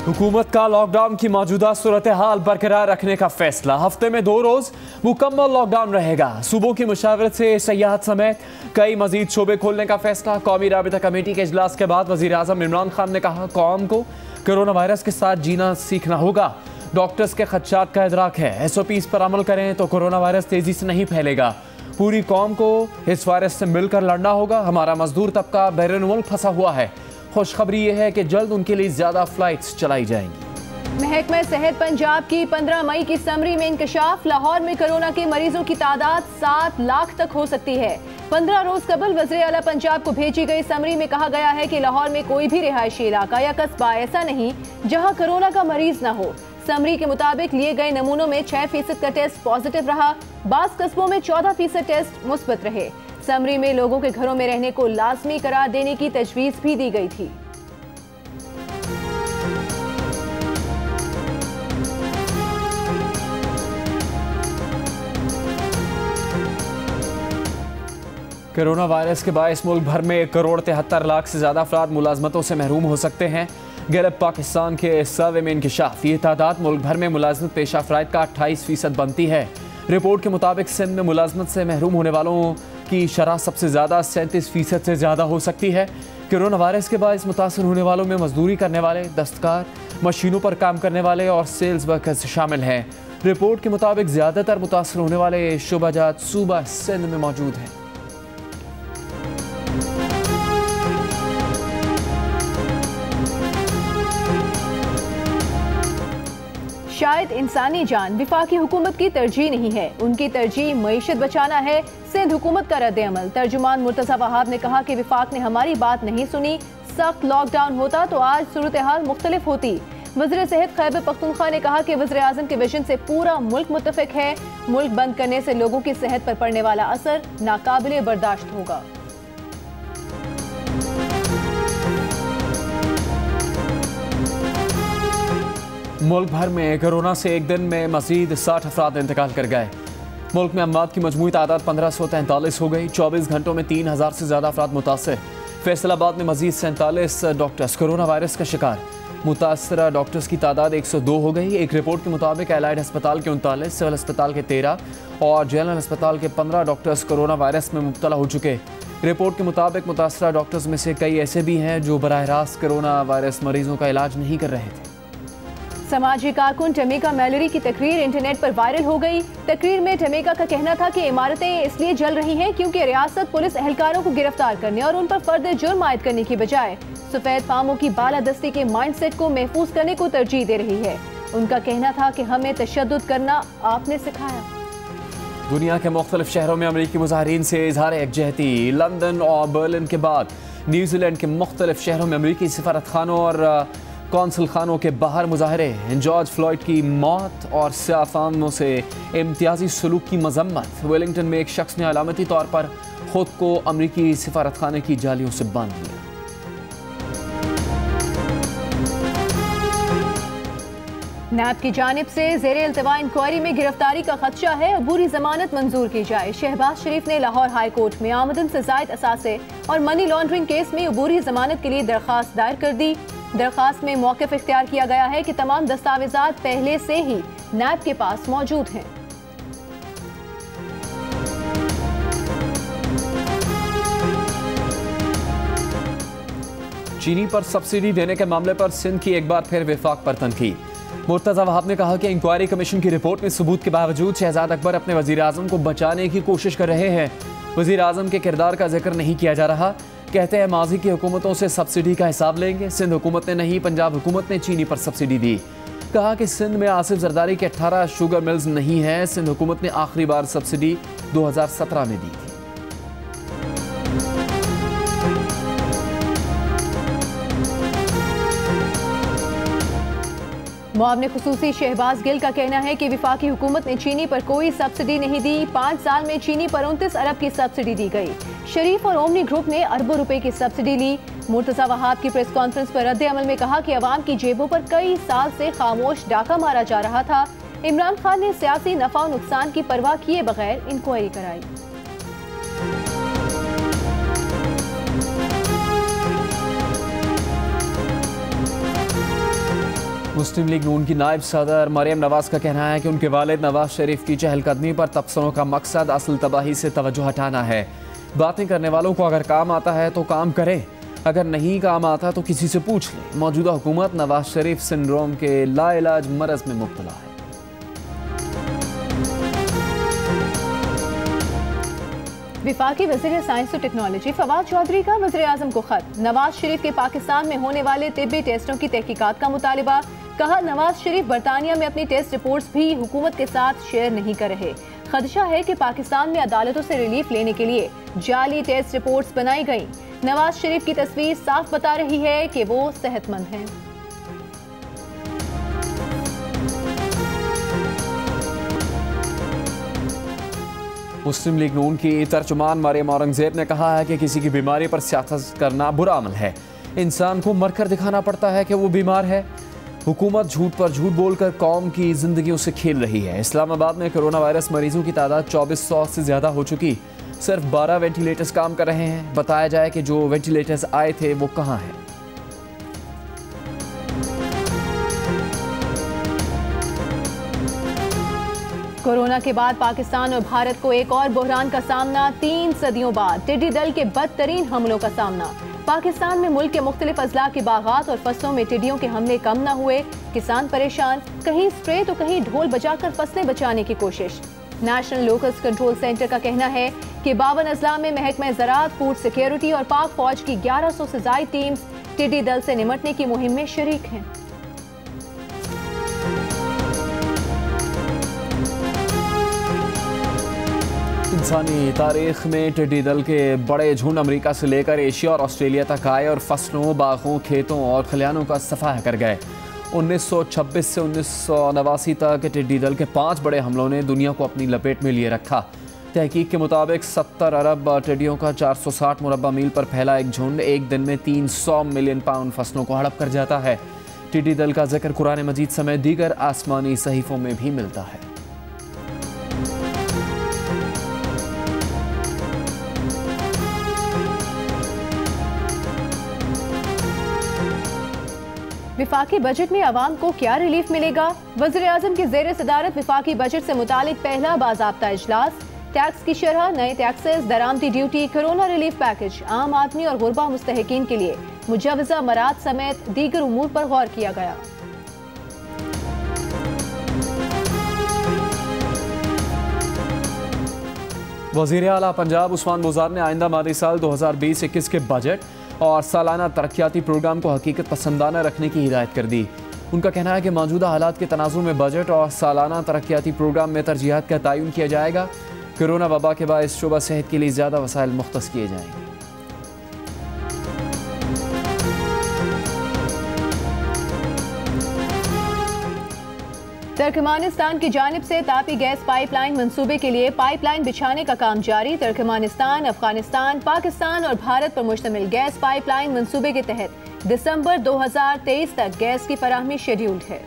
हुकूमत का लॉकडाउन की मौजूदा सूरत हाल बरकरार रखने का फैसला। हफ्ते में 2 रोज मुकम्मल लॉकडाउन रहेगा। सूबों की मुशावरत से सयाहत समेत कई मजीद शोबे खोलने का फैसला। कौमी राबिता कमेटी के इजलास के बाद वजीर आजम इमरान खान ने कहा, कौम को कोरोना वायरस के साथ जीना सीखना होगा। डॉक्टर्स के खदशात का इदराक है। SOPs पर अमल करें तो कोरोना वायरस तेजी से नहीं फैलेगा। पूरी कौम को इस वायरस से मिलकर लड़ना होगा। हमारा मजदूर तबका बैरून मुल्क फंसा हुआ है। खुशखबरी यह है कि जल्द उनके लिए ज्यादा फ्लाइट्स चलाई जाएंगी। महकमा सेहत पंजाब की 15 मई की समरी में इंकशाफ। लाहौर में कोरोना के मरीजों की तादाद 7 लाख तक हो सकती है। 15 रोज कबल वज़ीर आला पंजाब को भेजी गई समरी में कहा गया है कि लाहौर में कोई भी रिहायशी इलाका या कस्बा ऐसा नहीं जहां कोरोना का मरीज न हो। समरी के मुताबिक लिए गए नमूनों में 6% का टेस्ट पॉजिटिव रहा। बास कस्बों में 14% टेस्ट मुस्बत रहे। समरी में लोगों के घरों में रहने को लाजमी करार देने की तजवीज भी दी गई थी। कोरोना वायरस के बायस मुल्क भर में 1,73,00,000 से ज्यादा अफराद मुलाजमतों से महरूम हो सकते हैं। गैलप पाकिस्तान के सर्वे में इंकशाफ। ये तादाद मुल्क भर में मुलाजमत पेशा अफराद का 28% बनती है। रिपोर्ट के मुताबिक सिंध में मुलाजमत से महरूम होने वालों की शरह सबसे ज्यादा 37% से ज्यादा हो सकती है। कोरोना वायरस के बायस मुतासर होने वालों में मजदूरी करने वाले, दस्तकार, मशीनों पर काम करने वाले और सेल्स वर्कर्स शामिल हैं। रिपोर्ट के मुताबिक ज्यादातर मुतासर होने वाले शोबाजात सूबा सिंध में मौजूद हैं। शायद इंसानी जान वफाकी हुकूमत की तरजीह नहीं है, उनकी तरजीह मईशत बचाना है। सिंध हुकूमत का रद्द अमल। तर्जुमान मुर्तज़ा वहाब ने कहा कि वफाक ने हमारी बात नहीं सुनी। सख्त लॉकडाउन होता तो आज सूरत हाल मुख्तलिफ होती। वज़ीर सेहत खैबर पख्तूनख्वा ने कहा कि वज़ीर आज़म के विजन से पूरा मुल्क मुत्तफ़िक है। मुल्क बंद करने से लोगों की सेहत पर पड़ने वाला असर नाकाबिले बर्दाश्त होगा। मुल्क भर में कोरोना से एक दिन में मजीद 60 अफराद इंतकाल कर गए। मुल्क में अमवात की मजमूई तादाद 1543 हो गई। 24 घंटों में 3000 से ज्यादा अफराद मुतासर। फैसलाबाद में मजीद 47 डॉक्टर्स कोरोना वायरस का शिकार। मुतासरा डॉक्टर्स की तादाद 102 हो गई। एक रिपोर्ट के मुताबिक एलाइड अस्पताल के 39, सिविल अस्पताल के 13 और जनरल अस्पताल के 15 डॉक्टर्स कोरोना वायरस में मुब्तला हो चुके। रिपोर्ट के मुताबिक मुतासरा डॉक्टर्स में से कई ऐसे भी हैं जो बराह रास्त कोरोना वायरस मरीजों का इलाज नहीं कर रहे थे। समाजी कारकुन टमेका मैलरी की तकरीर इंटरनेट पर वायरल हो गई। तकरीर में टमेका का कहना था कि इमारतें इसलिए जल रही हैं क्योंकि रियासत पुलिस एहलकारों को गिरफ्तार करने और उन पर फर्द जुर्म आयद करने की बजाय सफेद फामों की बालादस्ती के माइंडसेट को महफूज करने को तरजीह दे रही है। उनका कहना था कि हमें तशद्दुद करना आपने सिखाया। दुनिया के मुख्तलिफ शहरों में अमरीकी मुजाहिरीन से इजहार यकजहती। लंदन और बर्लिन के बाद न्यूजीलैंड के मुख्तलिफ शहरों में अमरीकी सफारत खानों और कौंसल खानों के बाहर मुजाहरे। जॉर्ज फ्लॉयड की मौत और सियाफामों से इम्तियाजी सलूक की मजम्मत। वेलिंगटन में एक शख्स ने अलामती तौर पर खुद को अमरीकी सफारत खाने की जालियों से बांध लिया। नैब की जानिब से ज़ेरे इल्तिवा इंक्वायरी में गिरफ्तारी का खदशा है। अबूरी जमानत मंजूर की जाए। शहबाज शरीफ ने लाहौर हाई कोर्ट में आमदन से जायद असासे और मनी लॉन्ड्रिंग केस में अबूरी जमानत के लिए दरख्वास्त दायर कर दी। दरख्वास्त में मौक़िफ़ इख्तियार किया गया है कि तमाम दस्तावेजात पहले से ही नैब के पास मौजूद हैं। चीनी पर सब्सिडी देने के मामले पर सिंध की एक बार फिर वफाक पर तनकीद। मुर्तज़ा वहाब ने कहा कि इंक्वायरी कमीशन की रिपोर्ट में सबूत के बावजूद शहजाद अकबर अपने वज़ीर आज़म को बचाने की कोशिश कर रहे हैं। वज़ीर आज़म के किरदार का जिक्र नहीं किया जा रहा। कहते हैं माजी की हुकूमतों से सब्सिडी का हिसाब लेंगे। सिंध हुकूमत ने नहीं, पंजाब हुकूमत ने चीनी पर सब्सिडी दी। कहा कि सिंध में आसिफ जरदारी के 18 शुगर मिल्स नहीं हैं। सिंध हुकूमत ने आखिरी बार सब्सिडी 2017 में दी थी। मुआवने खुसूसी शहबाज गिल का कहना है कि वफाकी हुकूमत ने चीनी पर कोई सब्सिडी नहीं दी। 5 साल में चीनी पर 29 अरब की सब्सिडी दी गई। शरीफ और ओमनी ग्रुप ने अरबों रुपए की सब्सिडी ली। मुर्तज़ा वहाब की प्रेस कॉन्फ्रेंस पर रद्द अमल में कहा कि अवाम की जेबों पर कई साल से खामोश डाका मारा जा रहा था। इमरान खान ने सियासी नफा और नुकसान की परवाह किए बगैर इंक्वायरी कराई। मुस्लिम लीग नून की नायब सदर मरियम नवाज का कहना है कि उनके वालिद नवाज शरीफ की चहलकदमी पर तबसरों का मकसद असल तबाही से तवज्जो हटाना है। बातें करने वालों को अगर काम आता है तो काम करें, अगर नहीं काम आता तो किसी से पूछ लें। मौजूदा हुकूमत नवाज शरीफ सिंड्रोम के लाइलाज मरज में मुब्तला है। वफाकी वज़ीर साइंस और टेक्नोलॉजी फवाद चौधरी का वज़ीर आज़म को खत। नवाज शरीफ के पाकिस्तान में होने वाले तिब्बी टेस्टों की तहकीकात का मुतालिबा। कहा, नवाज शरीफ बरतानिया में अपनी टेस्ट रिपोर्ट्स भी हुकूमत के साथ शेयर नहीं कर रहे। खदशा है कि पाकिस्तान में अदालतों से रिलीफ लेने के लिए जाली टेस्ट रिपोर्ट्स बनाई गई। नवाज शरीफ की तस्वीर साफ बता रही है कि वो सेहतमंद हैं। मुस्लिम लीग नून की तर्जुमान मरियम औरंगजेब ने कहा है कि किसी की बीमारी पर सियासत करना बुरा अमल है। इंसान को मरकर दिखाना पड़ता है कि वो बीमार है। हुकूमत झूठ पर झूठ बोलकर कौम की जिंदगियों से खेल रही है। इस्लामाबाद में कोरोना वायरस मरीजों की तादाद 2400 से ज़्यादा हो चुकी। सिर्फ 12 वेंटिलेटर्स काम कर रहे हैं। बताया जाए कि जो वेंटिलेटर्स आए थे वो कहाँ हैं। कोरोना के बाद पाकिस्तान और भारत को एक और बहरान का सामना। 3 सदियों बाद टिड्डी दल के बदतरीन हमलों का सामना। पाकिस्तान में मुल्क के मुख्तलिफ अजला के बागात और फसलों में टिड्डियों के हमले कम न हुए। किसान परेशान, कहीं स्प्रे तो कहीं ढोल बजाकर फसलें बचाने की कोशिश। नेशनल लोकल्स कंट्रोल सेंटर का कहना है कि 52 अजला में महकमा ज़राअत, फूड सिक्योरिटी और पाक फौज की 1100 से ज़ायद टीम्स टिड्डी दल से निमटने की मुहिम में शरीक हैं। इंसानी तारीख में टिड्डी दल के बड़े झुंड अमेरिका से लेकर एशिया और ऑस्ट्रेलिया तक आए और फसलों, बागों, खेतों और खलिहानों का सफाया कर गए। 1926 से 1989 तक टिड्डी दल के 5 बड़े हमलों ने दुनिया को अपनी लपेट में लिए रखा। तहकीक के मुताबिक 70 अरब टिड्डियों का 460 मुरब्बा मील पर फैला एक झुंड एक दिन में 300 मिलियन पाउंड फसलों को हड़प कर जाता है। टिड्डी दल का जिक्र कुरान मजीद समेत दीगर आसमानी सहीफों में भी मिलता है। विफाकी बजट में आवाम को क्या रिलीफ मिलेगा? वज़ीर आज़म की ज़ेर सदारत विफाकी बजट से मुतालिक पहला बाज़ाब्ता इजलास। टैक्स की शरह, नए टैक्सेस, दरामदी ड्यूटी, कोरोना रिलीफ पैकेज, आम आदमी और गुरबा मुस्तहिकीन के लिए मुजवज़ा मराद समेत दीगर उमूर पर गौर किया गया। वज़ीर आला पंजाब उस्मान बुज़ार ने आइंदा माली साल 2020-21 के बजट और सालाना तरक्याती प्रोग्राम को हकीकत पसंदाना रखने की हिदायत कर दी। उनका कहना है कि मौजूदा हालात के तनाजुर में बजट और सालाना तरक्याती प्रोग्राम में तरजीहात का तयन किया जाएगा। कोरोना वबा के बायस शोबा सेहत के लिए ज़्यादा वसाइल मुख्तस किए जाएंगे। तुर्कमानिस्तान की जानिब से तापी गैस पाइपलाइन मंसूबे के लिए पाइपलाइन बिछाने का काम जारी। तुर्कमानिस्तान, अफगानिस्तान, पाकिस्तान और भारत पर मुश्तमिल गैस पाइपलाइन मंसूबे के तहत दिसंबर 2023 तक गैस की फराहमी शेड्यूल्ड है।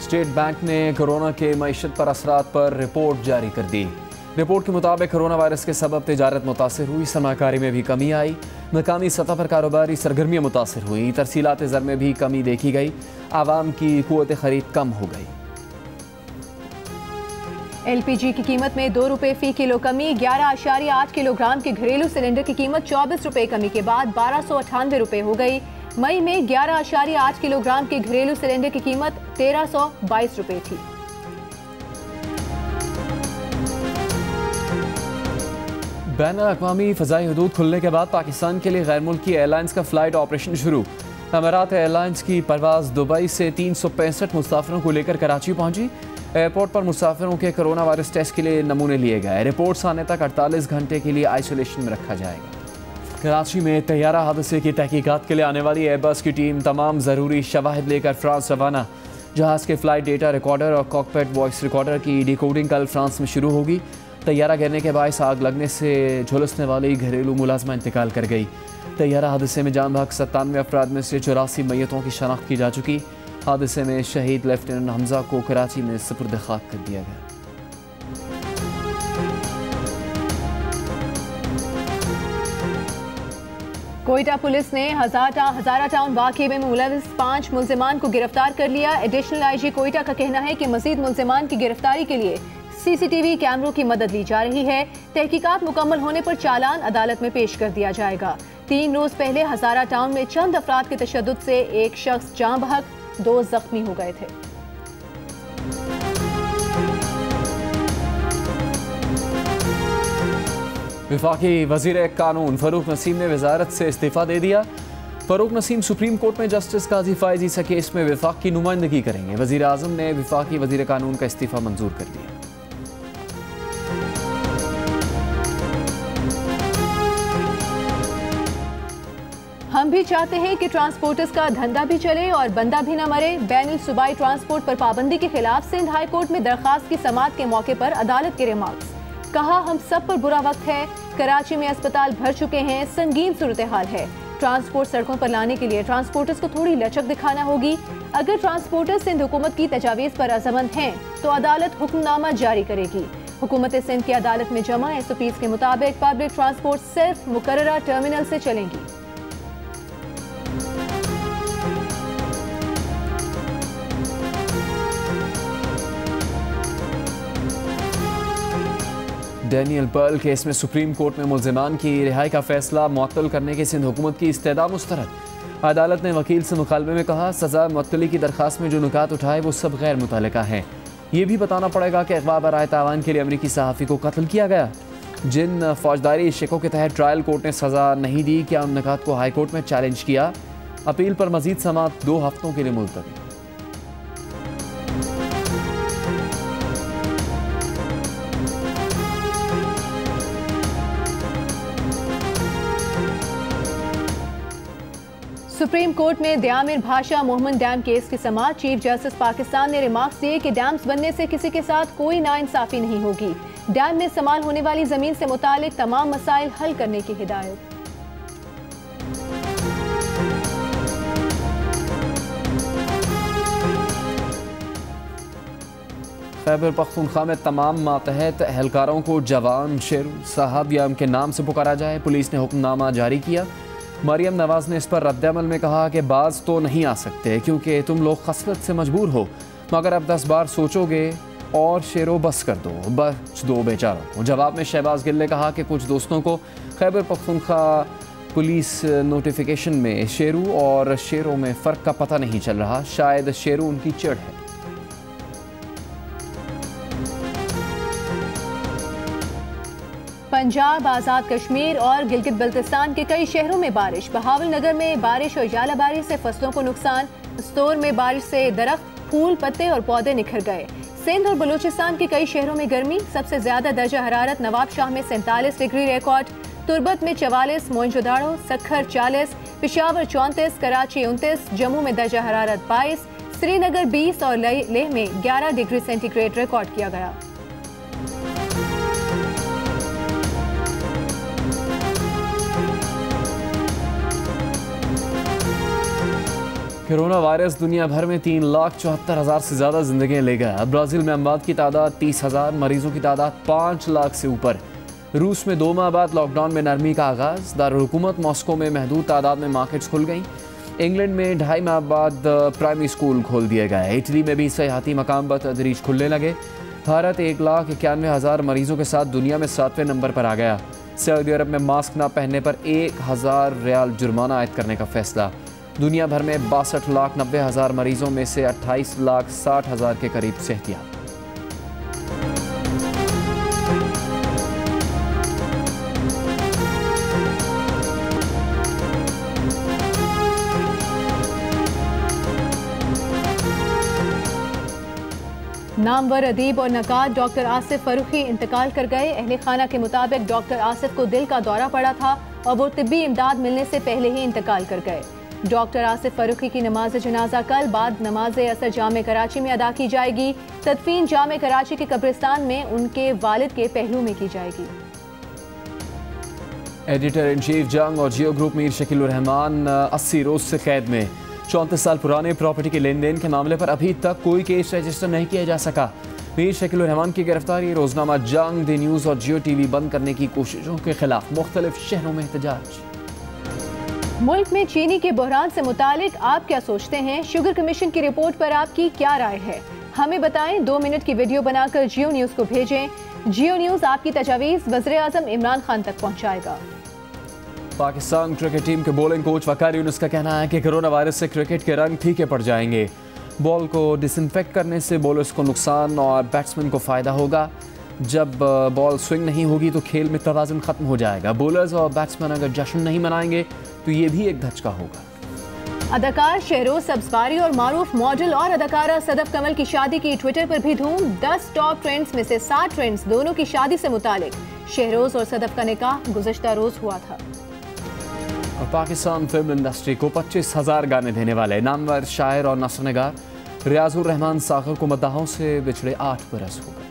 स्टेट बैंक ने कोरोना के मईशत पर असरात पर रिपोर्ट जारी कर दी। रिपोर्ट के मुताबिक कोरोना वायरस के सबब तिजारत मुतासर हुई, सरमाकारी में भी कमी आई, मकामी सतह पर कारोबारी सरगर्मियाँ मुतासर हुई, तरसीलात ज़र में भी कमी देखी गई, आवाम की कुव्वत खरीद कम हो गई। LPG की कीमत में 2 रुपये फी किलो कमी। 11.8 किलोग्राम के घरेलू सिलेंडर की कीमत 24 रुपये कमी के बाद 1298 रुपये हो गई। मई में 11.8 किलोग्राम के घरेलू सिलेंडर की कीमत 1322 रुपये थी। बैन-अल-अक़वामी फ़ज़ाई हदूद खुलने के बाद पाकिस्तान के लिए गैर मुल्की एयरलाइंस का फ़्लाइट ऑपरेशन शुरू। अमारात एयरलाइंस की परवाज़ दुबई से 365 मुसाफिरों को लेकर कराची पहुंची। एयरपोर्ट पर मुसाफिरों के कोरोना वायरस टेस्ट के लिए नमूने लिए गए। रिपोर्ट्स आने तक 48 घंटे के लिए आइसोलेशन में रखा जाएगा। कराची में तैयारा हादसे की तहकीकात के लिए आने वाली एयरबस की टीम तमाम ज़रूरी शवाहिद लेकर फ्रांस रवाना। जहाज़ के फ़्लाइट डेटा रिकॉर्डर और कॉकपिट वॉइस रिकॉर्डर की डिकोडिंग कल फ्रांस में शुरू होगी। तैयारा गिरने के बायस आग लगने से झुलसने वाली घरेलू मुलाजमा इंतकाल कर गई। तैयारा हादसे में जान भाग 97 अफराद में से 84 मैयतों की शनाख्त की जा चुकी। हादसे में शहीद लेफ्टिनेंट हमजा को कराची में सुपुर्द खाक कर दिया गया। कोयटा पुलिस ने हजारा टाउन वाकये में मुलविस 5 मुल्जिमान को गिरफ्तार कर लिया। एडिशनल आईजी कोयटा का कहना है कि मजीद मुल्जिमान की गिरफ्तारी के लिए सीसीटीवी कैमरों की मदद ली जा रही है। तहकीकात मुकम्मल होने पर चालान अदालत में पेश कर दिया जाएगा। 3 रोज पहले हजारा टाउन में चंद अफराद के तशद्दुद से एक शख्स जान बहक, 2 जख्मी हो गए थे। वफाकी वजीर कानून फरूक नसीम ने वजारत से इस्तीफा दे दिया। फरूक नसीम सुप्रीम कोर्ट में जस्टिस काजी फायज ईसा केस में वफाक की नुमाइंदगी करेंगे। वजीर आजम ने वफाकी वजीर कानून का इस्तीफा मंजूर कर लिया। हम भी चाहते हैं कि ट्रांसपोर्टर्स का धंधा भी चले और बंदा भी न मरे। बैनुल सूबाई ट्रांसपोर्ट पर पाबंदी के खिलाफ सिंध हाई कोर्ट में दरखास्त की समाअत के मौके पर अदालत के रिमार्क्स। कहा, हम सब पर बुरा वक्त है। कराची में अस्पताल भर चुके हैं, संगीन सूरत हाल है। ट्रांसपोर्ट सड़कों पर लाने के लिए ट्रांसपोर्टर्स को थोड़ी लचक दिखाना होगी। अगर ट्रांसपोर्टर्स सिंध हुकूमत की तजावीज़ पर रजामंद हैं तो अदालत हुक्मनामा जारी करेगी। हुकूमत सिंध की अदालत में जमा SOPs के मुताबिक पब्लिक ट्रांसपोर्ट सिर्फ मुकर्ररा टर्मिनल से चलेंगी। डैनियल पर्ल केस में सुप्रीम कोर्ट में मुल्जिमान की रिहाई का फैसला मुअत्तल करने की सिंध हुकूमत की इस्तदा मुस्तरद। अदालत ने वकील से मुकालबे में कहा, सज़ा मुअत्तली की दरख्वास्त में जो नुकात उठाए वो सब गैर मुतल्लिका हैं। ये भी बताना पड़ेगा कि अगवा बराए तावान के लिए अमरीकी सहाफ़ी को कत्ल किया गया। जिन फौजदारी शिकों के तहत ट्रायल कोर्ट ने सज़ा नहीं दी, क्या उन नुकात को हाई कोर्ट में चैलेंज किया। अपील पर मजीद समाअत 2 हफ्तों के लिए मुलतवी। सुप्रीम कोर्ट में दयामिर भाषा मोहम्मद डैम केस की समाअत। चीफ जस्टिस पाकिस्तान ने रिमार्क्स दिए कि डैम्स बनने से किसी के साथ कोई नाइंसाफी नहीं होगी। डैम में इस्तेमाल होने वाली जमीन से मुतालिक तमाम मसाइल हल करने की हिदायत। खैबर पख्तूनख्वा में तमाम मातहत एहलकारों को जवान शेरू साहब या उनके नाम से पुकारा जाए। पुलिस ने हुक्मनामा जारी किया। मरियम नवाज ने इस पर रद्दअमल में कहा कि बाज तो नहीं आ सकते क्योंकि तुम लोग खसरत से मजबूर हो, मगर अब 10 बार सोचोगे और शेरो बस कर दो, बच दो बेचारों को। जवाब में शहबाज गिल ने कहा कि कुछ दोस्तों को खैबर पख्तूनख्वा पुलिस नोटिफिकेशन में शेरू और शेरों में फ़र्क का पता नहीं चल रहा, शायद शेरू उनकी चिढ़ है। पंजाब, आज़ाद कश्मीर और गिलगित बल्तिस्तान के कई शहरों में बारिश। बहावलनगर में बारिश और जालाबारी से फसलों को नुकसान। स्तोर में बारिश से दरख्त, फूल, पत्ते और पौधे निखर गए। सिंध और बलूचिस्तान के कई शहरों में गर्मी। सबसे ज्यादा दर्जा हरारत नवाबशाह में 47 डिग्री रिकॉर्ड। तुर्बत में 44, मोइनजोदाड़ो, सक्खर 40, पेशावर 34, कराची 29, जम्मू में दर्जा हरारत 22, श्रीनगर 20 और लेह में 11 डिग्री सेंटीग्रेड रिकॉर्ड किया गया। कोरोना वायरस दुनिया भर में 3,74,000 से ज़्यादा जिंदगियां ले गया। ब्राज़ील में अमवात की तादाद 30,000, मरीजों की तादाद 5 लाख से ऊपर। रूस में 2 माह बाद लॉकडाउन में नरमी का आगाज़। दारुल हुकूमत मॉस्को में महदूद तादाद में मार्केट्स खुल गईं। इंग्लैंड में 2.5 माह बाद प्राइमरी स्कूल खोल दिए गए। इटली में भी सयाहती मकाम बतदरीज खुलने लगे। भारत 1,91,000 मरीजों के साथ दुनिया में 7वें नंबर पर आ गया। सऊदी अरब में मास्क न पहनने पर 1,000 रियाल जुर्माना आयद करने का फैसला। दुनिया भर में 62,90,000 मरीजों में से 28,60,000 के करीब सेहतियाब। नामवर अदीब और नकाद डॉक्टर आसिफ फरूखी इंतकाल कर गए। अहले खाना के मुताबिक डॉक्टर आसिफ को दिल का दौरा पड़ा था और वो तिब्बी इमदाद मिलने से पहले ही इंतकाल कर गए। डॉक्टर आसिफ फरूखी की नमाज जनाजा कल बाद नमाज असर जामे कराची में अदा की जाएगी। तदफीन जामे कराची के कब्रिस्तान में उनके वालिद के पहलू में की जाएगी। एडिटर इन चीफ जंग और जियो ग्रुप मीर शकील रहमान 80 रोज से कैद में। 34 साल पुराने प्रॉपर्टी के लेन देन के मामले पर अभी तक कोई केस रजिस्टर नहीं किया जा सका। मीर शकील रहमान की गिरफ्तारी, रोजनामा जंग, दी न्यूज़ और जियो TV बंद करने की कोशिशों के खिलाफ मुख्तलिफ शहरों में एहतजाज। मुल्क में चीनी के बहरान से मुतालिक आप क्या सोचते हैं? शुगर कमीशन की रिपोर्ट पर आपकी क्या राय है? हमें बताएं। 2 मिनट की वीडियो बनाकर जियो न्यूज को भेजें। जियो न्यूज आपकी तजावीज़ वज़ीर-ए-आज़म इमरान खान तक पहुंचाएगा। पाकिस्तान क्रिकेट टीम के बॉलिंग कोच वकार यूनुस का कहना है कि कोरोना वायरस से क्रिकेट के रंग फीके पड़ जाएंगे। बॉल को डिसइंफेक्ट करने से बॉलर्स को नुकसान और बैट्समैन को फ़ायदा होगा। जब बॉल स्विंग नहीं होगी तो खेल में तवाज़ुन ख़त्म हो जाएगा। बॉलर्स और बैट्समैन अगर जश्न नहीं मनाएंगे तो ये भी एक धचका होगा। अदाकार शहरोज सब्ज़वारी और मारूफ मॉडल और अदाकारा सदफ कमल की शादी की ट्विटर पर भी धूम। 10 टॉप ट्रेंड्स में से 7 ट्रेंड्स दोनों की शादी से मुतालिक। शहरोज और सदफ का निकाह गुज़श्ता रोज हुआ था। और पाकिस्तान फिल्म इंडस्ट्री को 25,000 गाने देने वाले नामवर शायर और नस्र निगार रियाजुर रहमान सागर को मद्दाहों से बिछड़े 8 बरस हो गए।